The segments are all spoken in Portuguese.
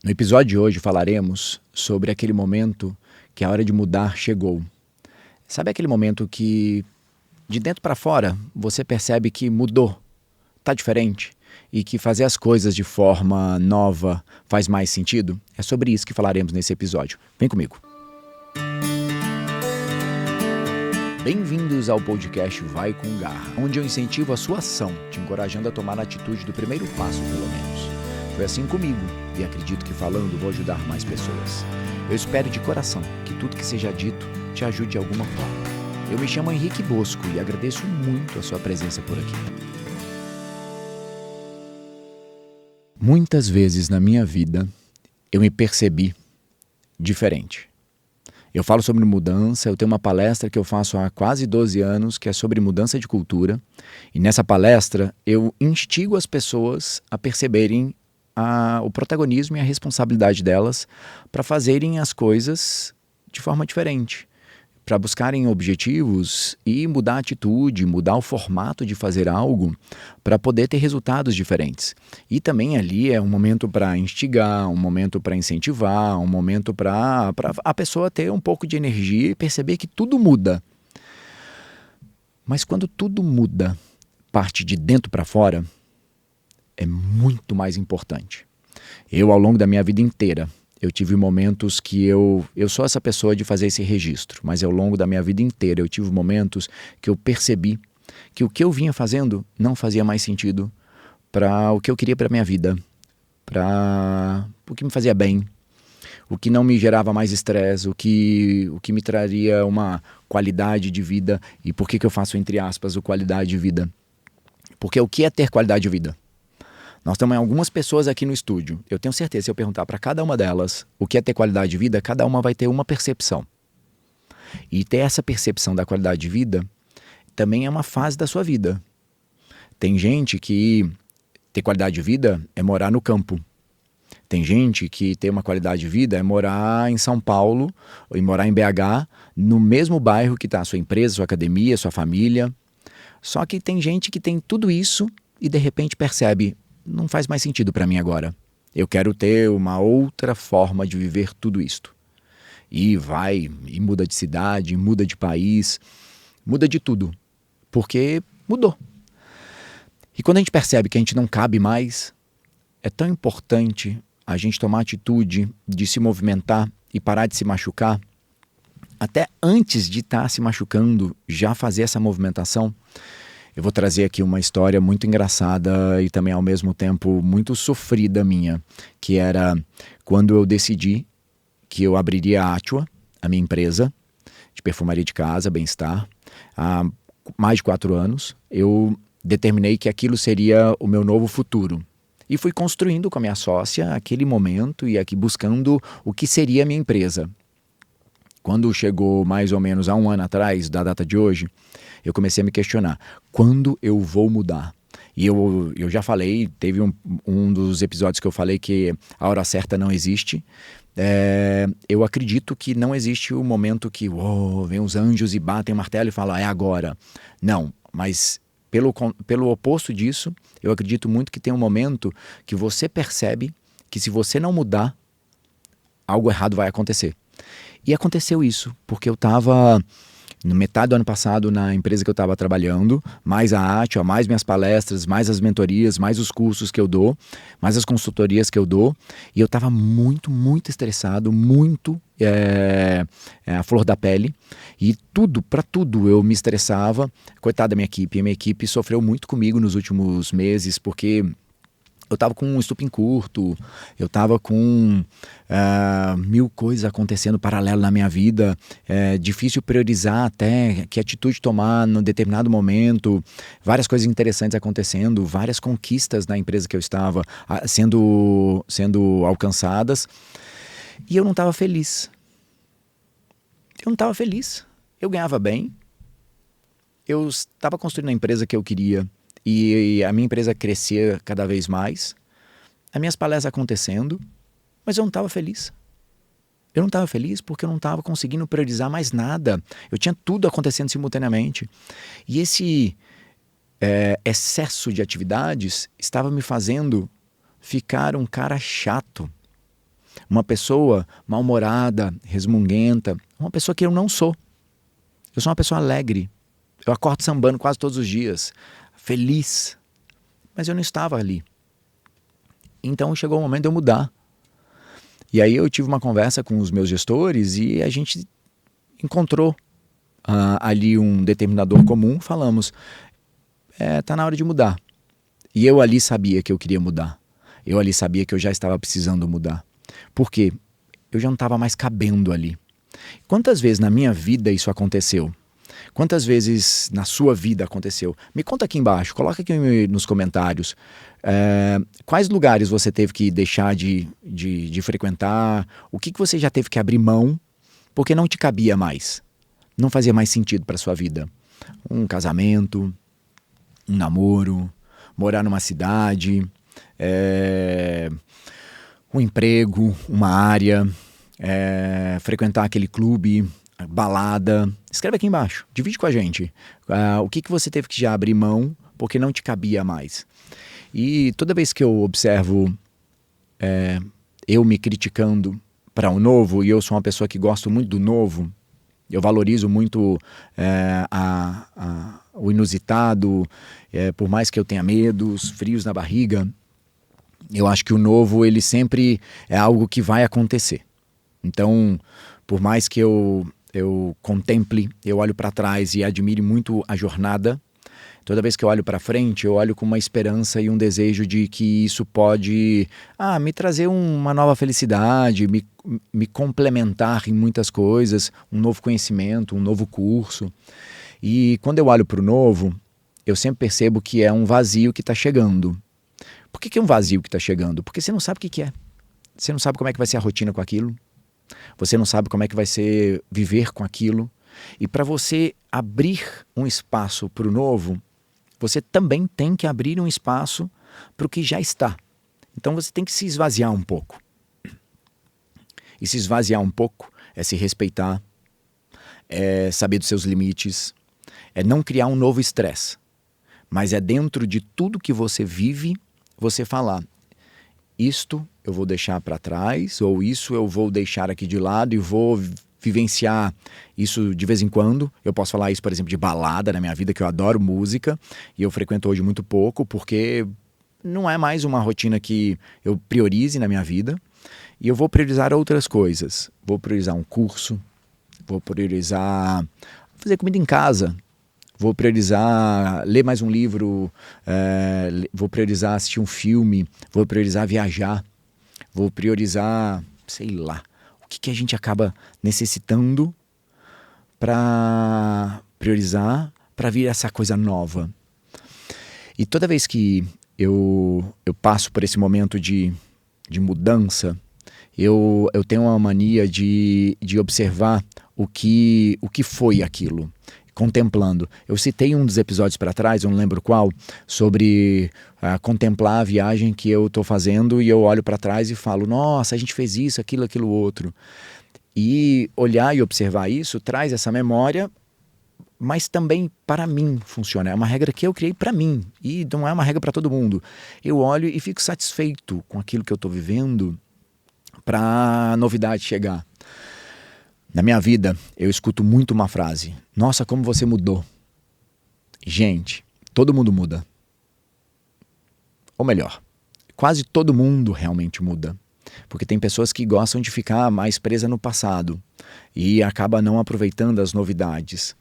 No episódio de hoje falaremos sobre aquele momento que a hora de mudar chegou. Sabe aquele momento que, de dentro para fora, você percebe que mudou, está diferente e que fazer as coisas de forma nova faz mais sentido? É sobre isso que falaremos nesse episódio. Vem comigo. Bem-vindos ao podcast Vai com Garra, onde eu incentivo a sua ação, te encorajando a tomar a atitude do primeiro passo, pelo menos. Foi assim comigo e acredito que falando vou ajudar mais pessoas. Eu espero de coração que tudo que seja dito te ajude de alguma forma. Eu me chamo Henrique Bosco e agradeço muito a sua presença por aqui. Muitas vezes na minha vida eu me percebi diferente. Eu falo sobre mudança, eu tenho uma palestra que eu faço há quase 12 anos que é sobre mudança de cultura e nessa palestra eu instigo as pessoas a perceberem o protagonismo e a responsabilidade delas para fazerem as coisas de forma diferente, para buscarem objetivos e mudar a atitude, mudar o formato de fazer algo para poder ter resultados diferentes. E também ali é um momento para instigar, um momento para incentivar, um momento para a pessoa ter um pouco de energia e perceber que tudo muda. Mas quando tudo muda, parte de dentro para fora, é muito mais importante. Eu, ao longo da minha vida inteira, eu tive momentos que eu sou essa pessoa de fazer esse registro, mas ao longo da minha vida inteira eu tive momentos que eu percebi que o que eu vinha fazendo não fazia mais sentido para o que eu queria para a minha vida, para o que me fazia bem, o que não me gerava mais estresse, o que me traria uma qualidade de vida. E por que eu faço entre aspas o qualidade de vida? Porque o que é ter qualidade de vida? Nós temos algumas pessoas aqui no estúdio. Eu tenho certeza, se eu perguntar para cada uma delas o que é ter qualidade de vida, cada uma vai ter uma percepção. E ter essa percepção da qualidade de vida também é uma fase da sua vida. Tem gente que ter qualidade de vida é morar no campo. Tem gente que ter uma qualidade de vida é morar em São Paulo e morar em BH, no mesmo bairro que está a sua empresa, sua academia, sua família. Só que tem gente que tem tudo isso e de repente percebe: não faz mais sentido para mim agora. Eu quero ter uma outra forma de viver tudo isto. E vai, e muda de cidade, muda de país, muda de tudo. Porque mudou. E quando a gente percebe que a gente não cabe mais, é tão importante a gente tomar a atitude de se movimentar e parar de se machucar. Até antes de estar se machucando, já fazer essa movimentação. Eu vou trazer aqui uma história muito engraçada e também ao mesmo tempo muito sofrida minha, que era quando eu decidi que eu abriria a Atua, a minha empresa de perfumaria de casa, bem-estar, há mais de 4 anos. Eu determinei que aquilo seria o meu novo futuro. E fui construindo com a minha sócia aquele momento e aqui buscando o que seria a minha empresa. Quando chegou mais ou menos há 1 ano atrás, da data de hoje, eu comecei a me questionar, quando eu vou mudar? E eu já falei, teve um dos episódios que eu falei que a hora certa não existe. Eu acredito que não existe o momento que vem os anjos e batem o martelo e falam, é agora. Não, mas pelo oposto disso, eu acredito muito que tem um momento que você percebe que se você não mudar, algo errado vai acontecer. E aconteceu isso, porque eu estava no metade do ano passado na empresa que eu estava trabalhando, mais a Atua, mais minhas palestras, mais as mentorias, mais os cursos que eu dou, mais as consultorias que eu dou, e eu estava muito, muito estressado, muito a flor da pele, e para tudo eu me estressava. Coitada da minha equipe, a minha equipe sofreu muito comigo nos últimos meses, porque eu estava com um estupim curto, eu estava com 1000 coisas acontecendo paralelo na minha vida, difícil priorizar até que atitude tomar num determinado momento, várias coisas interessantes acontecendo, várias conquistas na empresa que eu estava sendo alcançadas, e eu não estava feliz. Eu não estava feliz. Eu ganhava bem, eu estava construindo a empresa que eu queria, e a minha empresa crescia cada vez mais, as minhas palestras acontecendo, mas eu não estava feliz. Eu não estava feliz porque eu não estava conseguindo priorizar mais nada. Eu tinha tudo acontecendo simultaneamente. E esse excesso de atividades estava me fazendo ficar um cara chato. uma pessoa mal-humorada, resmunguenta, uma pessoa que eu não sou. Eu sou uma pessoa alegre. Eu acordo sambando quase todos os dias, feliz. Mas eu não estava ali. Então chegou o momento de eu mudar. E aí eu tive uma conversa com os meus gestores e a gente encontrou ali um determinador comum, falamos, tá na hora de mudar. E eu ali sabia que eu queria mudar. Eu ali sabia que eu já estava precisando mudar. Por quê? Eu já não estava mais cabendo ali. Quantas vezes na minha vida isso aconteceu? Quantas vezes na sua vida aconteceu? Me conta aqui embaixo, coloca aqui nos comentários. Quais lugares você teve que deixar de frequentar? O que você já teve que abrir mão porque não te cabia mais? Não fazia mais sentido para a sua vida? Um casamento, um namoro, morar numa cidade, um emprego, uma área, frequentar aquele clube, balada. Escreve aqui embaixo, divide com a gente. O que você teve que já abrir mão porque não te cabia mais? E toda vez que eu observo eu me criticando para o novo, e eu sou uma pessoa que gosto muito do novo, eu valorizo muito o inusitado, por mais que eu tenha medos, frios na barriga, eu acho que o novo ele sempre é algo que vai acontecer. Então, por mais que eu contemple, eu olho para trás e admire muito a jornada, toda vez que eu olho para frente, eu olho com uma esperança e um desejo de que isso pode me trazer uma nova felicidade, me complementar em muitas coisas, um novo conhecimento, um novo curso. E quando eu olho para o novo, eu sempre percebo que é um vazio que está chegando. Por que é um vazio que está chegando? Porque você não sabe o que é. Você não sabe como é que vai ser a rotina com aquilo. Você não sabe como é que vai ser viver com aquilo. E para você abrir um espaço para o novo, você também tem que abrir um espaço para o que já está. Então você tem que se esvaziar um pouco. E se esvaziar um pouco é se respeitar, é saber dos seus limites, é não criar um novo estresse. Mas é dentro de tudo que você vive, você falar, isto eu vou deixar para trás, ou isso eu vou deixar aqui de lado e vou vivenciar isso de vez em quando. Eu posso falar isso, por exemplo, de balada na minha vida, que eu adoro música, e eu frequento hoje muito pouco, porque não é mais uma rotina que eu priorize na minha vida, e eu vou priorizar outras coisas. Vou priorizar um curso, vou priorizar fazer comida em casa, vou priorizar ler mais um livro, vou priorizar assistir um filme, vou priorizar viajar, vou priorizar, sei lá, o que a gente acaba necessitando para priorizar, para vir essa coisa nova. E toda vez que eu passo por esse momento de mudança, eu tenho uma mania de observar o que foi aquilo, contemplando. Eu citei um dos episódios para trás, eu não lembro qual, sobre contemplar a viagem que eu estou fazendo, e eu olho para trás e falo, nossa, a gente fez isso, aquilo outro. E olhar e observar isso traz essa memória, mas também para mim funciona. É uma regra que eu criei para mim, e não é uma regra para todo mundo. Eu olho e fico satisfeito com aquilo que eu estou vivendo para a novidade chegar. Na minha vida, eu escuto muito uma frase, nossa, como você mudou. Gente, todo mundo muda. Ou melhor, quase todo mundo realmente muda. Porque tem pessoas que gostam de ficar mais presa no passado e acaba não aproveitando as novidades.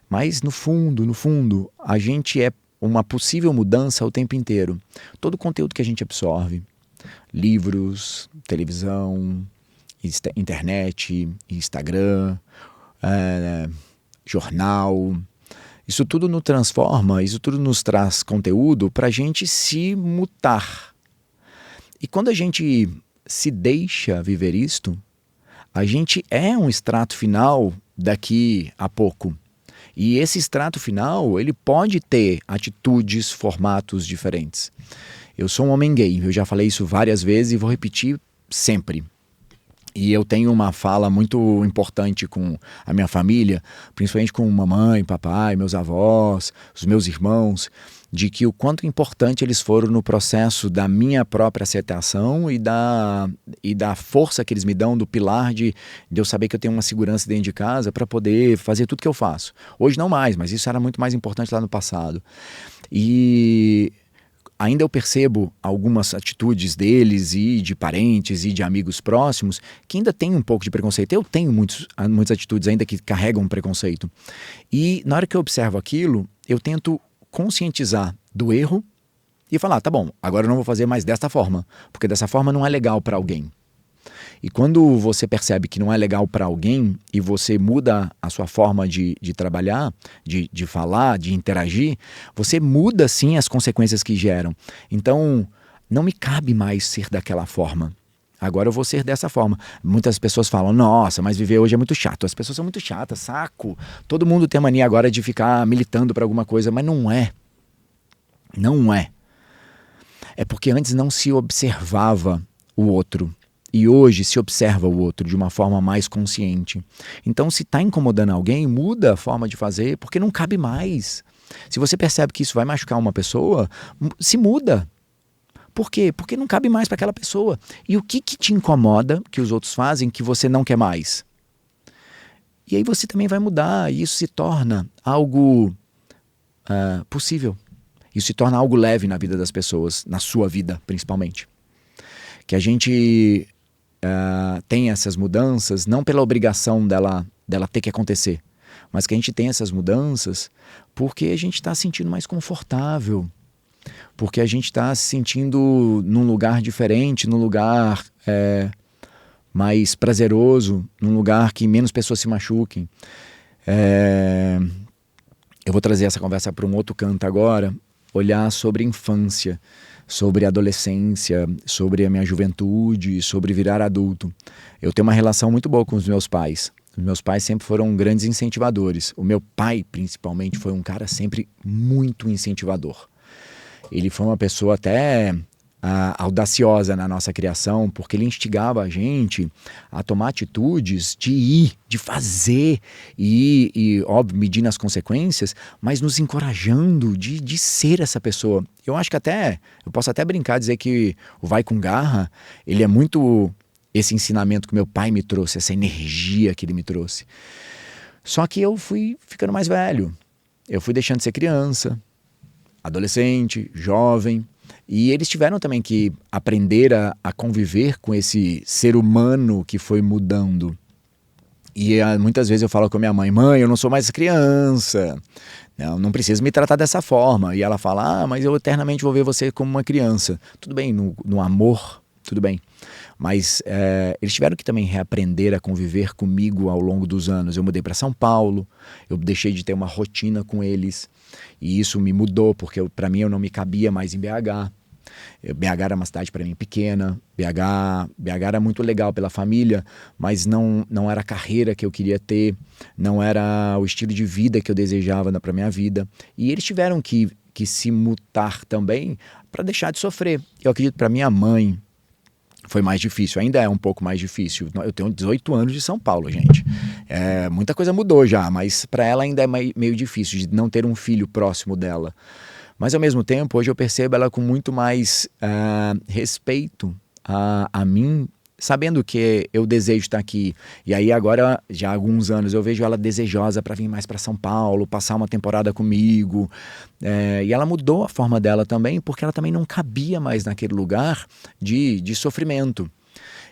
Mas no fundo, a gente é uma possível mudança o tempo inteiro. Todo o conteúdo que a gente absorve, livros, televisão, internet, Instagram, jornal, isso tudo nos transforma, isso tudo nos traz conteúdo para a gente se mutar. E quando a gente se deixa viver isto, a gente é um extrato final daqui a pouco. E esse extrato final, ele pode ter atitudes, formatos diferentes. Eu sou um homem gay, eu já falei isso várias vezes e vou repetir sempre. E eu tenho uma fala muito importante com a minha família, principalmente com mamãe, papai, meus avós, os meus irmãos. de que o quanto importante eles foram no processo da minha própria aceitação e da força que eles me dão, do pilar de eu saber que eu tenho uma segurança dentro de casa para poder fazer tudo que eu faço. Hoje não mais, mas isso era muito mais importante lá no passado. E ainda eu percebo algumas atitudes deles e de parentes e de amigos próximos que ainda tem um pouco de preconceito. Eu tenho muitas atitudes ainda que carregam preconceito. E na hora que eu observo aquilo, eu tento conscientizar do erro e falar, tá bom, agora eu não vou fazer mais desta forma, porque dessa forma não é legal para alguém. E quando você percebe que não é legal para alguém e você muda a sua forma de trabalhar, de falar, de interagir, você muda sim as consequências que geram. Então, não me cabe mais ser daquela forma. Agora eu vou ser dessa forma. Muitas pessoas falam, nossa, mas viver hoje é muito chato. As pessoas são muito chatas, saco. Todo mundo tem a mania agora de ficar militando para alguma coisa, mas não é. Não é. É porque antes não se observava o outro. E hoje se observa o outro de uma forma mais consciente. Então, se está incomodando alguém, muda a forma de fazer, porque não cabe mais. Se você percebe que isso vai machucar uma pessoa, se muda. Por quê? Porque não cabe mais para aquela pessoa. E o que te incomoda que os outros fazem que você não quer mais? E aí você também vai mudar, e isso se torna algo possível. Isso se torna algo leve na vida das pessoas, na sua vida principalmente. Que a gente tem essas mudanças, não pela obrigação dela ter que acontecer, mas que a gente tem essas mudanças porque a gente está se sentindo mais confortável, porque a gente está se sentindo num lugar diferente, num lugar mais prazeroso, num lugar que menos pessoas se machuquem. Eu vou trazer essa conversa para um outro canto agora, olhar sobre infância, sobre adolescência, sobre a minha juventude, sobre virar adulto. Eu tenho uma relação muito boa com os meus pais. Os meus pais sempre foram grandes incentivadores. O meu pai, principalmente, foi um cara sempre muito incentivador. Ele foi uma pessoa até audaciosa na nossa criação, porque ele instigava a gente a tomar atitudes de ir, de fazer, e óbvio, medindo as consequências, mas nos encorajando de ser essa pessoa. Eu acho que eu posso até brincar, dizer que o Vai com Garra, ele é muito esse ensinamento que meu pai me trouxe, essa energia que ele me trouxe. Só que eu fui ficando mais velho, eu fui deixando de ser criança, adolescente, jovem, e eles tiveram também que aprender a conviver com esse ser humano que foi mudando. E muitas vezes eu falo com a minha mãe, eu não sou mais criança, não precisa me tratar dessa forma. E ela fala, mas eu eternamente vou ver você como uma criança. Tudo bem, no amor, tudo bem. Mas eles tiveram que também reaprender a conviver comigo ao longo dos anos. Eu mudei para São Paulo, eu deixei de ter uma rotina com eles. E isso me mudou, porque para mim eu não me cabia mais em BH. BH era uma cidade para mim pequena, BH era muito legal pela família, mas não era a carreira que eu queria ter, não era o estilo de vida que eu desejava para minha vida. E eles tiveram que se mutar também para deixar de sofrer. Eu acredito para minha mãe foi mais difícil, ainda é um pouco mais difícil. Eu tenho 18 anos de São Paulo, gente. Muita coisa mudou já, mas para ela ainda é meio difícil de não ter um filho próximo dela. Mas ao mesmo tempo, hoje eu percebo ela com muito mais respeito a mim, sabendo que eu desejo estar aqui. E aí agora, já há alguns anos, eu vejo ela desejosa para vir mais para São Paulo, passar uma temporada comigo. E ela mudou a forma dela também, porque ela também não cabia mais naquele lugar de sofrimento.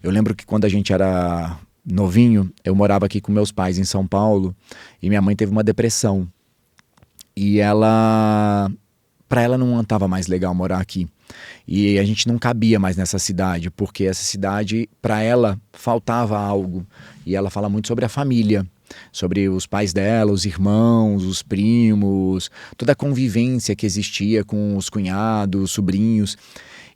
Eu lembro que quando a gente era novinho, eu morava aqui com meus pais em São Paulo, e minha mãe teve uma depressão. E para ela não estava mais legal morar aqui. E a gente não cabia mais nessa cidade, porque essa cidade, para ela, faltava algo. E ela fala muito sobre a família, sobre os pais dela, os irmãos, os primos, toda a convivência que existia com os cunhados, sobrinhos.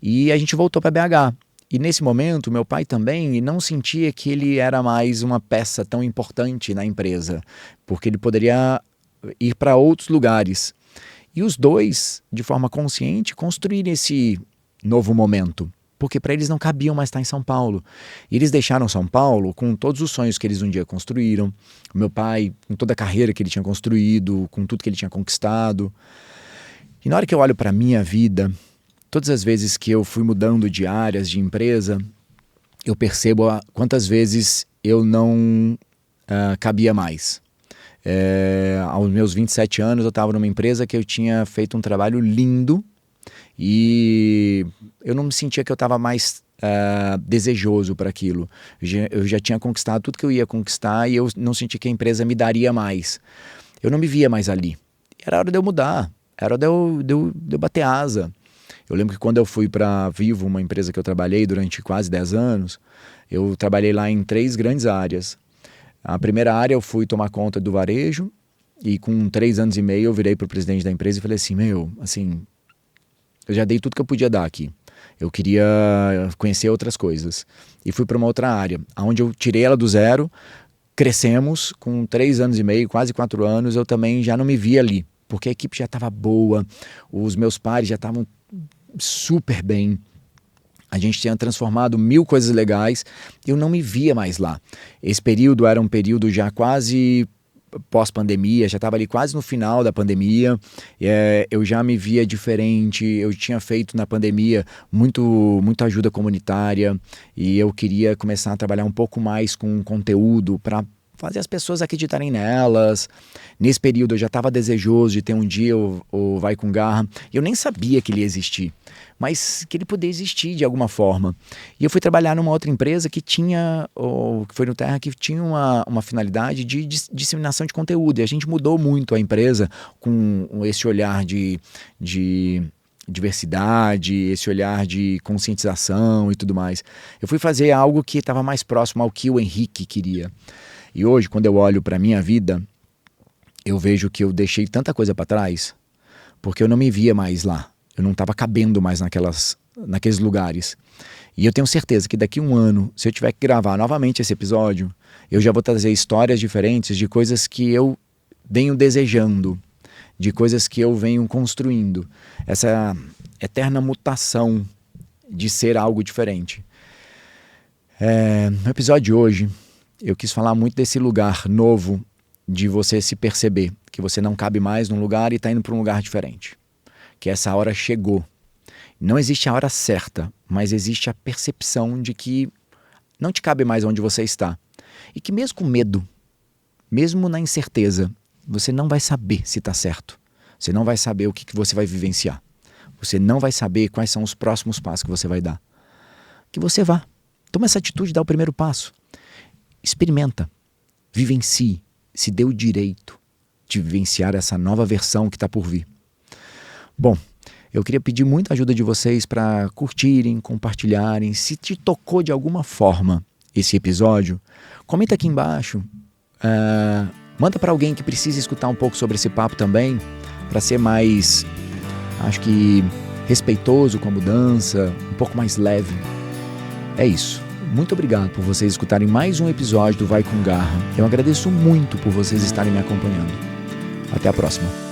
E a gente voltou para BH. E nesse momento, meu pai também não sentia que ele era mais uma peça tão importante na empresa, porque ele poderia ir para outros lugares. E os dois, de forma consciente, construíram esse novo momento, porque para eles não cabiam mais estar em São Paulo. E eles deixaram São Paulo com todos os sonhos que eles um dia construíram, o meu pai com toda a carreira que ele tinha construído, com tudo que ele tinha conquistado. E na hora que eu olho para a minha vida, todas as vezes que eu fui mudando de áreas, de empresa, eu percebo quantas vezes eu não cabia mais. Aos meus 27 anos eu estava numa empresa que eu tinha feito um trabalho lindo e eu não me sentia que eu estava mais desejoso para aquilo. Eu já tinha conquistado tudo que eu ia conquistar e eu não senti que a empresa me daria mais. Eu não me via mais ali. Era hora de eu mudar, era hora de eu bater asa. Eu lembro que quando eu fui para Vivo, uma empresa que eu trabalhei durante quase 10 anos, eu trabalhei lá em 3 grandes áreas. A primeira área eu fui tomar conta do varejo e com 3 anos e meio eu virei para o presidente da empresa e falei assim, eu já dei tudo que eu podia dar aqui. Eu queria conhecer outras coisas. E fui para uma outra área, onde eu tirei ela do zero, crescemos com 3 anos e meio, quase 4 anos, eu também já não me via ali, porque a equipe já estava boa, os meus pares já estavam super bem, a gente tinha transformado 1000 coisas legais, eu não me via mais lá. Esse período era um período já quase pós-pandemia, já estava ali quase no final da pandemia, eu já me via diferente, eu tinha feito na pandemia muita ajuda comunitária e eu queria começar a trabalhar um pouco mais com conteúdo para fazer as pessoas acreditarem nelas. Nesse período eu já estava desejoso de ter um dia o Vai com Garra. Eu nem sabia que ele ia existir, mas que ele poderia existir de alguma forma. E eu fui trabalhar numa outra empresa que tinha, que foi no Terra, que tinha uma finalidade de disseminação de conteúdo. E a gente mudou muito a empresa com esse olhar de diversidade, esse olhar de conscientização e tudo mais. Eu fui fazer algo que estava mais próximo ao que o Henrique queria. E hoje, quando eu olho para a minha vida, eu vejo que eu deixei tanta coisa para trás, porque eu não me via mais lá. Eu não estava cabendo mais naqueles lugares. E eu tenho certeza que daqui a um ano, se eu tiver que gravar novamente esse episódio, eu já vou trazer histórias diferentes de coisas que eu venho desejando, de coisas que eu venho construindo. Essa eterna mutação de ser algo diferente. No episódio de hoje, eu quis falar muito desse lugar novo de você se perceber que você não cabe mais num lugar e está indo para um lugar diferente. Que essa hora chegou. Não existe a hora certa, mas existe a percepção de que não te cabe mais onde você está. E que mesmo com medo, mesmo na incerteza, você não vai saber se está certo. Você não vai saber o que você vai vivenciar. Você não vai saber quais são os próximos passos que você vai dar. Que você vá. Toma essa atitude, dá o primeiro passo. Experimenta, vivencie, se dê o direito de vivenciar essa nova versão que está por vir. Bom, eu queria pedir muita ajuda de vocês para curtirem, compartilharem. Se te tocou de alguma forma esse episódio, comenta aqui embaixo. Manda para alguém que precisa escutar um pouco sobre esse papo também, para ser mais, acho que, respeitoso com a mudança, um pouco mais leve. É isso. Muito obrigado por vocês escutarem mais um episódio do Vai com Garra. Eu agradeço muito por vocês estarem me acompanhando. Até a próxima.